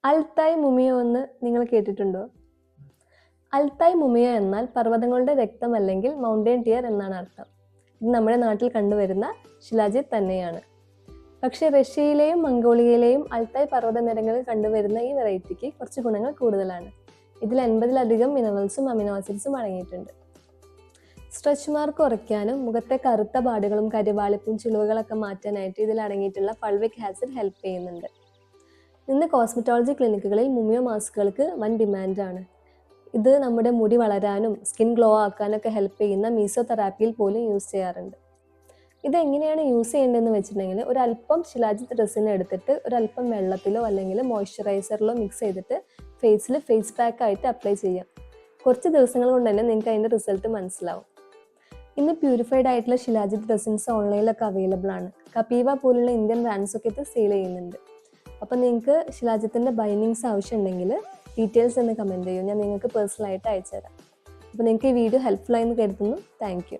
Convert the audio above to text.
അൽത്തായ് മുമിയോ എന്ന് നിങ്ങൾ കേട്ടിട്ടുണ്ടോ? അൽത്തായ് മുമിയോ എന്നാൽ പർവ്വതങ്ങളുടെ രക്തം അല്ലെങ്കിൽ മൗണ്ടൻ ടിയർ എന്നാണ് അർത്ഥം. ഇത് നമ്മുടെ നാട്ടിൽ കണ്ടുവരുന്ന ശിലാജിത്ത് തന്നെയാണ്. പക്ഷേ റഷ്യയിലെയും മംഗോളിയയിലെയും അൽത്തായ് പർവ്വതനിരകളിൽ കണ്ടുവരുന്ന ഈ വെറൈറ്റിക്ക് കുറച്ച് ഗുണങ്ങൾ കൂടുതലാണ്. ഇതിൽ 80-ലധികം മിനറൽസും അമിനോ ആസിഡ്സും അടങ്ങിയിട്ടുണ്ട്. സ്ട്രെച്ച് മാർക്ക് കുറയ്ക്കാനും മുഖത്തെ കറുത്ത പാടുകളും കരിവാളിപ്പും ചുളിവുകളൊക്കെ മാറ്റാനായിട്ട് ഇതിൽ അടങ്ങിയിട്ടുള്ള ഫൾവിക് ആസിഡ് ഹെൽപ്പ് ചെയ്യുന്നുണ്ട്. ഇന്ന് കോസ്മെറ്റോളജി ക്ലിനിക്കുകളിൽ മുമിയോ മാസ്കുകൾക്ക് വൻ ഡിമാൻഡാണ്. ഇത് നമ്മുടെ മുടി വളരാനും സ്കിൻ ഗ്ലോ ആക്കാനൊക്കെ ഹെൽപ്പ് ചെയ്യുന്ന മീസോതെറാപ്പിയിൽ പോലും യൂസ് ചെയ്യാറുണ്ട്. ഇതെങ്ങനെയാണ് യൂസ് ചെയ്യേണ്ടതെന്ന് വെച്ചിട്ടുണ്ടെങ്കിൽ ഒരല്പം ശിലാജിത്ത് റെസിൻ എടുത്തിട്ട് ഒരല്പം വെള്ളത്തിലോ അല്ലെങ്കിൽ മോയ്സ്ചറൈസറിലോ മിക്സ് ചെയ്തിട്ട് ഫേസിൽ ഫേസ് പാക്ക് ആയിട്ട് അപ്ലൈ ചെയ്യാം. കുറച്ച് ദിവസങ്ങൾ കൊണ്ട് തന്നെ നിങ്ങൾക്ക് അതിൻ്റെ റിസൾട്ട് മനസ്സിലാവും. ഇന്ന് പ്യൂരിഫൈഡ് ആയിട്ടുള്ള ശിലാജിത്ത് റെസിൻസ് ഓൺലൈനിലൊക്കെ അവൈലബിൾ ആണ്. കപീവ പോലുള്ള ഇന്ത്യൻ ബ്രാൻഡ്സൊക്കെ ഇത് സെയിൽ ചെയ്യുന്നുണ്ട്. അപ്പോൾ നിങ്ങൾക്ക് ശിലാജിത്തിൻ്റെ ബൈൻഡിങ്സ് ആവശ്യമുണ്ടെങ്കിൽ ഡീറ്റെയിൽസ് എന്ന് കമൻറ്റ് ചെയ്യൂ. ഞാൻ നിങ്ങൾക്ക് പേഴ്സണലായിട്ട് അയച്ചു തരാം. അപ്പോൾ നിങ്ങൾക്ക് ഈ വീഡിയോ ഹെൽപ്ഫുൾ ആയെന്ന് കരുതുന്നു. Thank you.